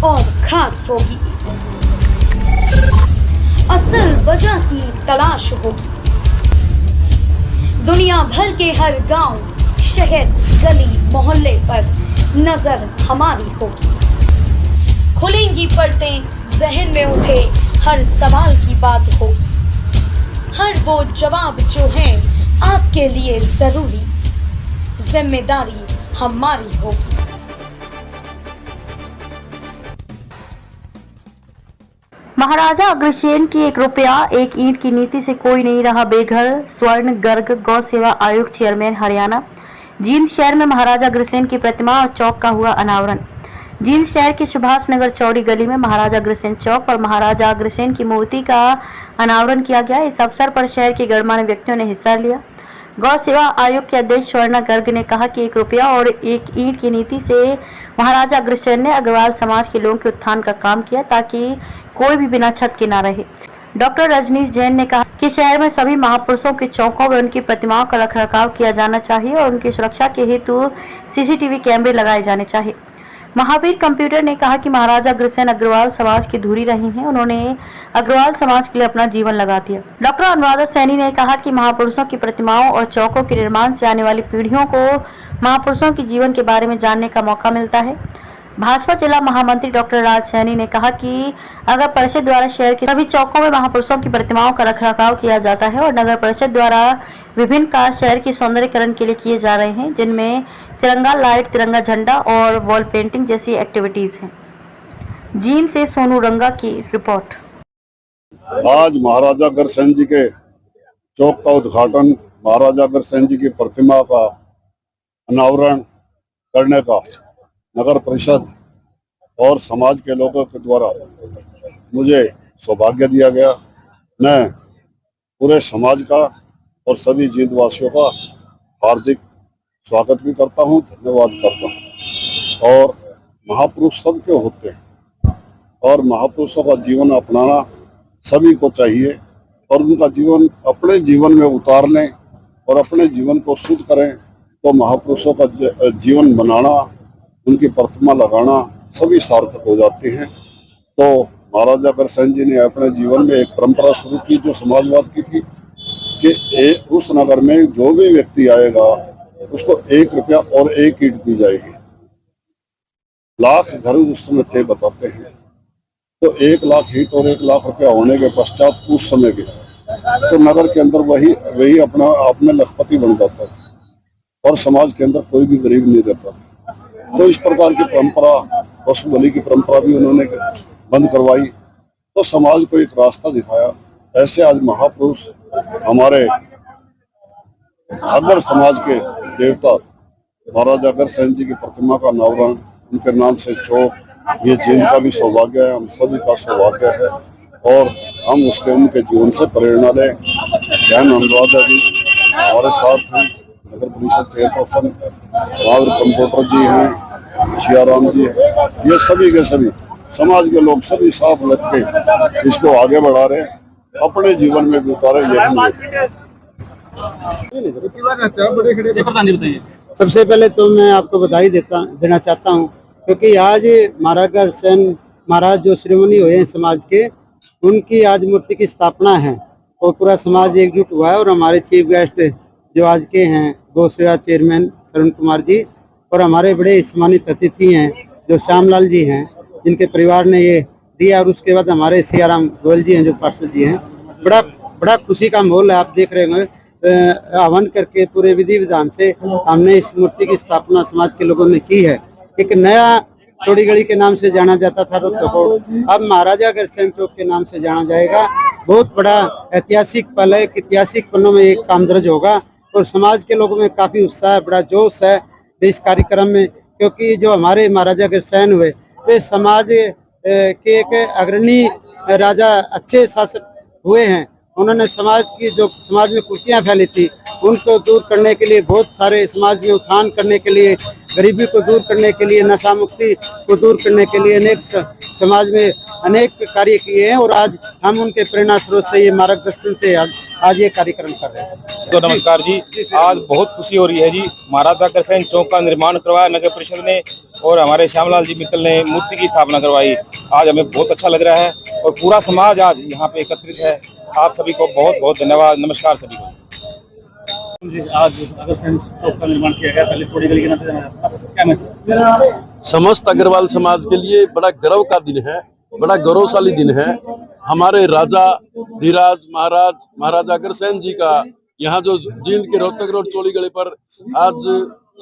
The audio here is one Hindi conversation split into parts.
और खास होगी। असल वजह की तलाश होगी। दुनिया भर के हर गांव, शहर, गली, मोहल्ले पर नजर हमारी होगी। खुलेंगी पर्दें, जहन में उठे हर सवाल की बात होगी। हर वो जवाब जो है आपके लिए जरूरी, जिम्मेदारी हमारी होगी। महाराजा अग्रसेन की 1 रुपया 1 ईंट की नीति से कोई नहीं रहा बेघर। स्वर्ण गर्ग गौ सेवा आयोग चेयरमैन हरियाणा। जींद शहर में महाराजा अग्रसेन की प्रतिमा और चौक का हुआ अनावरण। जींद शहर के सुभाष नगर चौड़ी गली में महाराजा अग्रसेन चौक पर महाराजा अग्रसेन की मूर्ति का अनावरण किया गया। इस अवसर पर शहर के गणमान्य व्यक्तियों ने हिस्सा लिया। गौ सेवा आयोग के अध्यक्ष स्वर्णा गर्ग ने कहा कि 1 रुपया और 1 ईंट की नीति से महाराजा अग्रसेन ने अग्रवाल समाज के लोगों के उत्थान का काम किया ताकि कोई भी बिना छत के ना रहे। डॉक्टर रजनीश जैन ने कहा कि शहर में सभी महापुरुषों के चौकों में उनकी प्रतिमाओं का रखरखाव किया जाना चाहिए और उनकी सुरक्षा के हेतु सीसीटीवी कैमरे लगाए जाने चाहिए। महावीर कंप्यूटर ने कहा कि महाराजा अग्रसेन अग्रवाल समाज की धुरी रही हैं। उन्होंने अग्रवाल समाज के लिए अपना जीवन लगा दिया। डॉक्टर अनुराधा सैनी ने कहा कि महापुरुषों की प्रतिमाओं और चौकों के निर्माण से आने वाली पीढ़ियों को महापुरुषों के जीवन के बारे में जानने का मौका मिलता है। भाजपा जिला महामंत्री डॉक्टर राज सैनी ने कहा कि अगर परिषद द्वारा शहर के सभी चौकों में महापुरुषों की प्रतिमाओं का रखरखाव किया जाता है और नगर परिषद द्वारा विभिन्न कार्य शहर के सौंदर्यीकरण के लिए किए जा रहे हैं, जिनमें तिरंगा लाइट, तिरंगा झंडा और वॉल पेंटिंग जैसी एक्टिविटीज हैं। जींद से सोनू रंगा की रिपोर्ट। आज महाराजा अग्रसेन जी के चौक का उद्घाटन, महाराजा अग्रसेन जी की प्रतिमा का अनावरण करने का नगर परिषद और समाज के लोगों के द्वारा मुझे सौभाग्य दिया गया। मैं पूरे समाज का और सभी जींद वासियों का हार्दिक स्वागत भी करता हूं, धन्यवाद करता हूं। और महापुरुष सबके होते हैं और महापुरुषों का जीवन अपनाना सभी को चाहिए और उनका जीवन अपने जीवन में उतार लें और अपने जीवन को शुद्ध करें तो महापुरुषों का जीवन बनाना, उनकी प्रतिमा लगाना सभी सार्थक हो जाते हैं। तो महाराजा अग्रसेन जी ने अपने जीवन में एक परंपरा शुरू की जो समाजवाद की थी कि उस नगर में जो भी व्यक्ति आएगा उसको 1 रुपया और 1 ईंट दी जाएगी। लाख घर उस समय थे बताते हैं, तो 1 लाख ईंट और 1 लाख रुपया होने के पश्चात उस समय के तो नगर के अंदर वही अपना आप में लखपति बन जाता है और समाज के अंदर कोई भी गरीब नहीं रहता। तो इस प्रकार की परंपरा, पशु बलि की परंपरा भी उन्होंने बंद करवाई, तो समाज को एक रास्ता दिखाया। ऐसे आज महापुरुष हमारे अगर समाज के देवता महाराजा अग्रसेन जी की प्रतिमा का अनावरण, उनके नाम से चौक, ये जींद का भी सौभाग्य है, हम सभी का सौभाग्य है और हम उनके जीवन से प्रेरणा लें। जैन अनुराधा जी हमारे साथ हैं, नगर परिषद चेयरपर्सन महावीर कंप्यूटर जी हैं, सियाराम जी हैं, ये सभी के सभी समाज के लोग सभी साथ लग के इसको आगे बढ़ा रहे हैं, अपने जीवन में भी उतारे। सबसे पहले तो मैं आपको बधाई देना चाहता हूँ क्योंकि आज महाराजा अग्रसेन महाराज जो शिरोमणि हुए हैं समाज के, उनकी आज मूर्ति की स्थापना है और पूरा समाज एकजुट हुआ है। और हमारे चीफ गेस्ट जो आज के हैं गौ सेवा चेयरमैन शरण कुमार जी और हमारे बड़े सम्मानित अतिथि हैं जो श्यामलाल जी हैं, जिनके परिवार ने ये दिया। और उसके बाद हमारे सियाराम गोयल जी हैं जो पार्षद जी हैं। बड़ा खुशी का माहौल है। आप देख रहे हैं हवन करके पूरे विधि विधान से हमने इस मूर्ति की स्थापना समाज के लोगों ने की है। एक नया चौड़ी गली के नाम से जाना जाता था को, अब महाराजा अग्रसेन चौक के नाम से जाना जाएगा। बहुत बड़ा ऐतिहासिक पल है, ऐतिहासिक पन्नों में एक काम दर्ज होगा और समाज के लोगों में काफी उत्साह है, बड़ा जोश है इस कार्यक्रम में, क्योंकि जो हमारे महाराजा अग्रसेन हुए वे समाज के एक अग्रणी राजा, अच्छे शासक हुए हैं। उन्होंने समाज में कुर्तियां फैली थी उनको दूर करने के लिए, बहुत सारे समाज में उत्थान करने के लिए, गरीबी को दूर करने के लिए, नशा मुक्ति को दूर करने के लिए अनेक समाज में अनेक कार्य किए हैं। और आज हम उनके प्रेरणा स्रोत से, ये मार्गदर्शन से आज ये कार्यक्रम कर रहे हैं। तो नमस्कार जी, आज बहुत खुशी हो रही है जी। महाराजा अग्रसेन चौक का निर्माण करवाया नगर परिषद ने और हमारे श्यामलाल जी मित्तल ने मूर्ति की स्थापना करवाई। आज हमें बहुत अच्छा लग रहा है और पूरा समाज आज यहाँ पे एकत्रित है। आप सभी को बहुत बहुत धन्यवाद। नमस्कार सभी को। आज अग्रसेन चौक का निर्माण किया गया, पहले छोटी गली के नाम से जाना जाता है। क्या मैसेज? समस्त अग्रवाल समाज के लिए बड़ा गर्व का दिन है, बड़ा गौरवशाली दिन है। हमारे राजा धीराज महाराज महाराजा अग्रसेन जी का यहाँ जो जींद के रोहतक रोड चौड़ी गली पर आज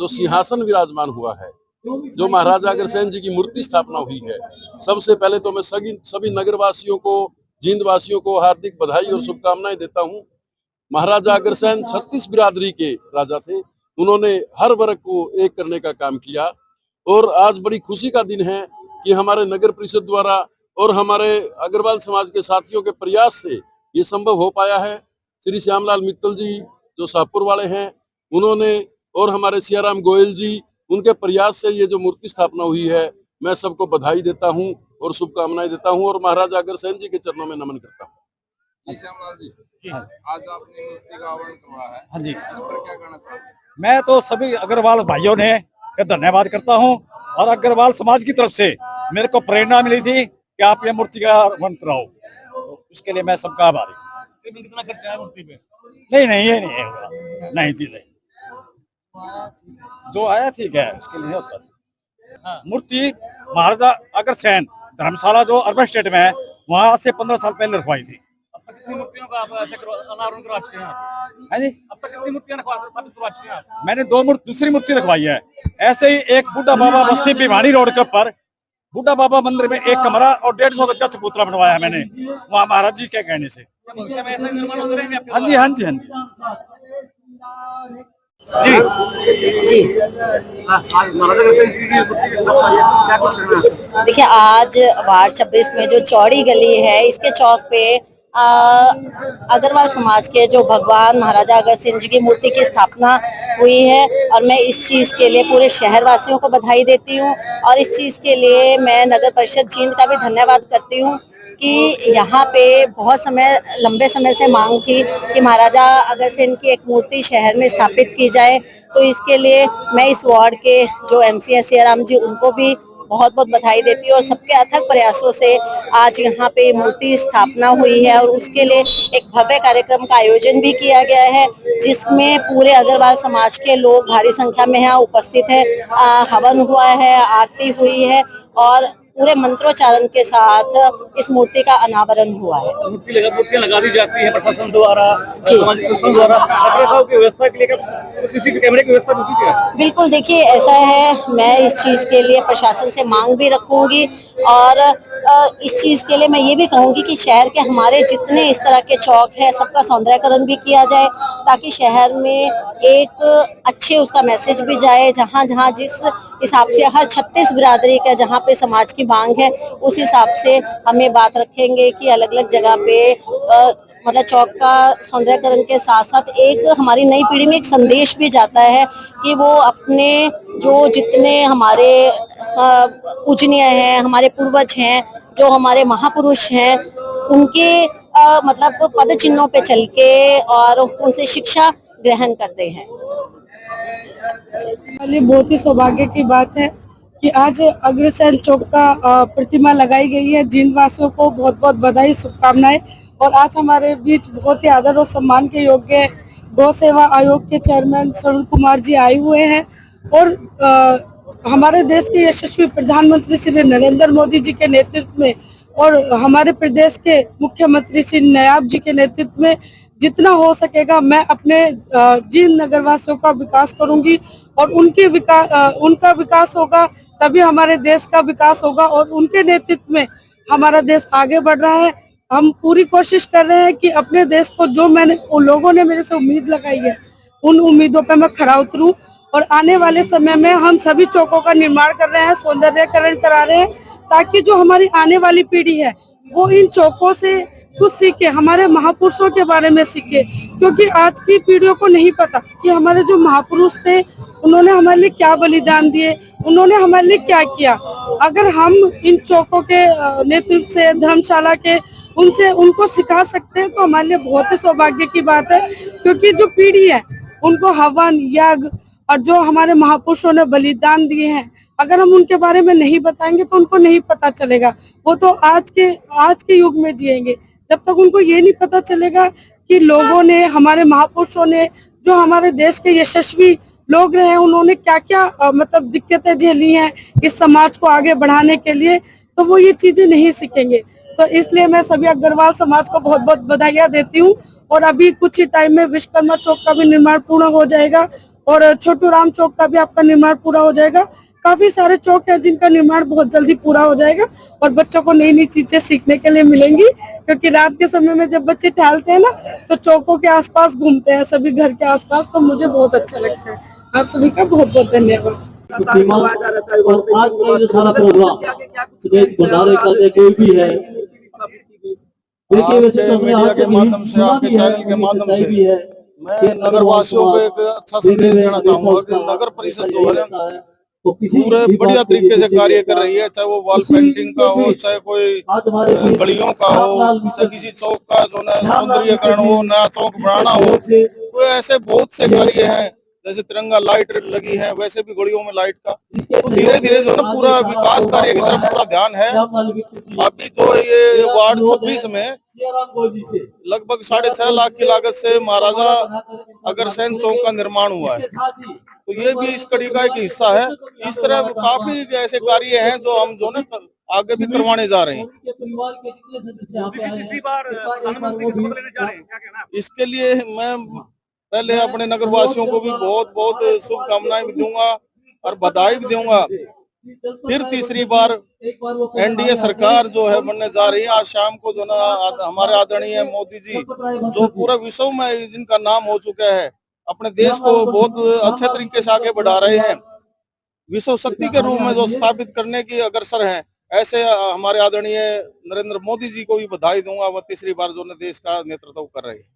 जो सिंहासन विराजमान हुआ है, जो महाराजा अग्रसेन जी की मूर्ति स्थापना हुई है, सबसे पहले तो मैं सभी नगरवासियों को, जींद वासियों को हार्दिक बधाई और शुभकामनाएं देता हूँ। महाराजा अग्रसेन 36 बिरादरी के राजा थे। उन्होंने हर वर्ग को एक करने का काम किया और आज बड़ी खुशी का दिन है कि हमारे नगर परिषद द्वारा और हमारे अग्रवाल समाज के साथियों के प्रयास से ये संभव हो पाया है। श्री श्यामलाल मित्तल जी जो शाहपुर वाले हैं, उन्होंने और हमारे सियाराम गोयल जी, उनके प्रयास से ये जो मूर्ति स्थापना हुई है, मैं सबको बधाई देता हूँ और शुभकामनाएं देता हूँ और महाराजा अग्रसेन जी के चरणों में नमन करता हूँ। श्यामलाल जी, आज आपने मूर्ति का आह्वान करवाया है, हाँ जी, इस पर क्या कहना चाहते हैं? मैं तो सभी अग्रवाल भाइयों ने धन्यवाद करता हूं और अग्रवाल समाज की तरफ से मेरे को प्रेरणा मिली थी कि आप ये मूर्ति का आह्वान कराओ, तो उसके लिए मैं सबका आभारी हूँ। कितना खर्चा है मूर्ति पे? नहीं ये नहीं है, नहीं जी नहीं, जो आया ठीक है, उसके लिए होता। मूर्ति महाराजा अग्रसेन धर्मशाला जो अर्बन स्टेट में है, वहाँ से 15 साल पहले रखवाई थी। अब तक कितनी मूर्तियों का आप ऐसे अनावरण करवा चुके हैं? हाँ जी, अब तक कितनी मूर्तियां रखवा चुके हैं? मैंने दूसरी मूर्ति रखवाई है। ऐसे ही एक बुड्ढा बाबा बस्ती भिवानी रोड के ऊपर बुड्ढा बाबा मंदिर में एक कमरा और 150 गज का चबूतरा बनवाया है मैंने, वहाँ महाराज जी के कहने से। हाँ जी हाँ जी हाँ जी जी देखिए, आज वार्ड 26 में जो चौड़ी गली है, इसके चौक पे अग्रवाल समाज के जो भगवान महाराजा अग्रसेन जी की मूर्ति की स्थापना हुई है और मैं इस चीज के लिए पूरे शहर वासियों को बधाई देती हूँ और इस चीज के लिए मैं नगर परिषद जींद का भी धन्यवाद करती हूँ कि यहाँ पे बहुत लंबे समय से मांग थी कि महाराजा अग्रसेन की एक मूर्ति शहर में स्थापित की जाए। तो इसके लिए मैं इस वार्ड के जो एमसी है सियाराम जी, उनको भी बहुत बहुत बधाई देती हूँ और सबके अथक प्रयासों से आज यहाँ पे मूर्ति स्थापना हुई है और उसके लिए एक भव्य कार्यक्रम का आयोजन भी किया गया है, जिसमें पूरे अग्रवाल समाज के लोग भारी संख्या में यहाँ उपस्थित है। हवन हुआ है, आरती हुई है और पूरे मंत्रोच्चारण के साथ इस मूर्ति का अनावरण हुआ है। मूर्तियां लगा दी जाती है प्रशासन द्वारा, सामाजिक संस्थान द्वारा, रखरखाव की व्यवस्था के लिए सीसीटीवी कैमरे की व्यवस्था होती है? बिल्कुल, देखिए ऐसा है, मैं इस चीज के लिए प्रशासन से मांग भी रखूंगी और इस चीज के लिए मैं ये भी कहूंगी कि शहर के हमारे जितने इस तरह के चौक है, सबका सौंदर्यकरण भी किया जाए ताकि शहर में एक अच्छे उसका मैसेज भी जाए। जहाँ जहाँ जिस हिसाब से हर 36 बिरादरी का जहाँ पे समाज की मांग है, उस हिसाब से हमें बात रखेंगे कि अलग अलग जगह पे मतलब चौक का सौंदर्यकरण के साथ साथ एक हमारी नई पीढ़ी में एक संदेश भी जाता है कि वो अपने जो जितने हमारे पूजनीय हैं, हमारे पूर्वज हैं, जो हमारे महापुरुष हैं, उनके मतलब पद चिन्हों पे चल के और उनसे शिक्षा ग्रहण करते हैं। बहुत ही सौभाग्य की बात है कि आज अग्रसेन चौक का प्रतिमा लगाई गई है। जींद वासियों को बहुत बहुत बधाई, शुभकामनाएं। और आज हमारे बीच बहुत ही आदर और सम्मान के योग्य गौ सेवा आयोग के चेयरमैन सरुण कुमार जी आए हुए हैं और हमारे देश के यशस्वी प्रधानमंत्री श्री नरेंद्र मोदी जी के नेतृत्व में और हमारे प्रदेश के मुख्यमंत्री श्री नायब जी के नेतृत्व में जितना हो सकेगा मैं अपने जींद नगरवासियों का विकास करूंगी और उनका विकास होगा तभी हमारे देश का विकास होगा और उनके नेतृत्व में हमारा देश आगे बढ़ रहा है। हम पूरी कोशिश कर रहे हैं कि अपने देश को जो उन लोगों ने मेरे से उम्मीद लगाई है, उन उम्मीदों पे मैं खरा उतरूं और आने वाले समय में हम सभी चौकों का निर्माण कर रहे हैं, सौंदर्यकरण करा रहे हैं ताकि जो हमारी आने वाली पीढ़ी है वो इन चौकों से कुछ सीखे, हमारे महापुरुषों के बारे में सीखे, क्योंकि आज की पीढ़ियों को नहीं पता कि हमारे जो महापुरुष थे उन्होंने हमारे लिए क्या बलिदान दिए, उन्होंने हमारे लिए क्या किया। अगर हम इन चौकों के नेतृत्व से, धर्मशाला के उनको सिखा सकते हैं तो हमारे लिए बहुत ही सौभाग्य की बात है, क्योंकि जो पीढ़ी है उनको हवन, यज्ञ और जो हमारे महापुरुषों ने बलिदान दिए हैं, अगर हम उनके बारे में नहीं बताएंगे तो उनको नहीं पता चलेगा। वो तो आज के युग में जिएंगे। जब तक उनको ये नहीं पता चलेगा कि लोगों ने, हमारे महापुरुषों ने, जो हमारे देश के यशस्वी लोग रहे हैं, उन्होंने क्या क्या मतलब दिक्कतें झेली हैं इस समाज को आगे बढ़ाने के लिए, तो वो ये चीजें नहीं सीखेंगे। तो इसलिए मैं सभी अग्रवाल समाज को बहुत बहुत बधाइयाँ देती हूँ। और अभी कुछ ही टाइम में विश्वकर्मा चौक का भी निर्माण पूर्ण हो जाएगा और छोटू राम चौक का भी आपका निर्माण पूरा हो जाएगा। काफी सारे चौक है जिनका निर्माण बहुत जल्दी पूरा हो जाएगा और बच्चों को नई नई चीजें सीखने के लिए मिलेंगी, क्योंकि रात के समय में जब बच्चे टहलते हैं ना तो चौकों के आसपास घूमते हैं, सभी घर के आसपास, तो मुझे बहुत अच्छा लगता है। आप सभी का बहुत बहुत धन्यवाद। आज का जो सारा प्रोग्राम भंडारे का कोई भी है, देखिए वैसे तो हमने आज के माध्यम से, आपके चैनल के माध्यम से मैं नगर वासियों को एक अच्छा संदेश देना चाहूंगा कि नगर परिषद जो है पूरे बढ़िया तरीके से कार्य कर रही है, चाहे वो वॉल पेंटिंग का हो, चाहे कोई गलियों का हो, चाहे किसी चौक का जो है सौंदर्यीकरण हो, नया चौक बनाना हो, तो ऐसे बहुत से कार्य हैं। जैसे तिरंगा लाइट लगी है, वैसे भी गलियों में लाइट का, तो धीरे धीरे जो है पूरा विकास कार्य की तरफ पूरा ध्यान है। अभी तो ये वार्ड 26 में लगभग 6.5 लाख की लागत से महाराजा अग्रसेन चौक का निर्माण हुआ है, तो ये भी इस कड़ी का एक हिस्सा है। इस तरह काफी ऐसे कार्य हैं जो हम जो है आगे भी करवाने जा रहे हैं। इसके लिए मैं पहले अपने नगर वासियों को भी बहुत बहुत शुभकामनाएं भी दूंगा और बधाई भी दूंगा। फिर तीसरी बार एनडीए सरकार जो है बनने जा रही है। आज शाम को जो ना हमारे आदरणीय मोदी जी, जो पूरा विश्व में जिनका नाम हो चुका है, अपने देश को बहुत अच्छे तरीके से आगे बढ़ा रहे हैं, विश्व शक्ति के रूप में जो स्थापित करने की अग्रसर हैं, ऐसे हमारे आदरणीय नरेंद्र मोदी जी को भी बधाई दूंगा। वह तीसरी बार जो देश का नेतृत्व कर रहे हैं।